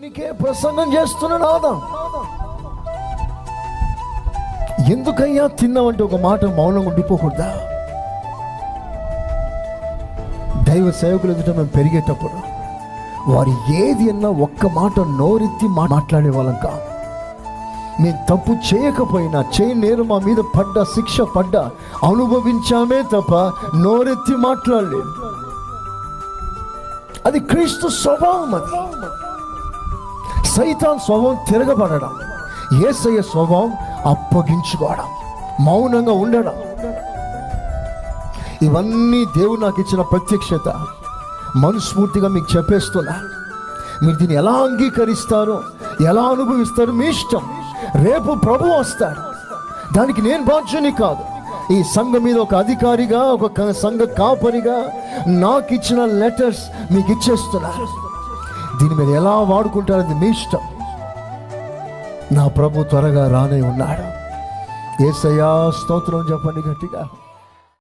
దేవునికే ప్రసంగం చేస్తున్నాడు ఆదాం. ఎందుకయ్యా తిన్నావంటే ఒక మాట మౌనంగా ఉండిపోకూడదా? దైవ సేవకులు ఎదుట మేము పెరిగేటప్పుడు వారు ఏది అన్నా ఒక్క మాట నోరెత్తి మాట్లాడే వాళ్ళం కాదు. మేము తప్పు చేయకపోయినా చేయి నేరు మా మీద పడ్డా శిక్ష పడ్డా అనుభవించామే తప్ప నోరెత్తి మాట్లాడలేదు. అది క్రీస్తు స్వభావం. అది సైతాన్ స్వభావం తిరగబడడం, యేసయ్య స్వభావం అప్పగించుకోవడం, మౌనంగా ఉండడం. ఇవన్నీ దేవుడు నాకు ఇచ్చిన ప్రత్యక్షత. మనస్ఫూర్తిగా మీకు చెప్పేస్తున్నా, మీరు దీన్ని ఎలా అంగీకరిస్తారో ఎలా అనుభవిస్తారో మీ ఇష్టం. రేపు ప్రభు వస్తాడు, దానికి నేను బాధ్యుని కాదు. ఈ సంఘం మీద ఒక అధికారిగా, ఒక సంఘ కాపరిగా నాకు ఇచ్చిన లెటర్స్ మీకు ఇచ్చేస్తున్నా. దీన్ని మీరు ఎలా వాడుకుంటారో అది మీ ఇష్టం. నా ప్రభు త్వరగా రానే ఉన్నాడు. యేసయ్యా స్తోత్రం చెప్పండి గట్టిగా.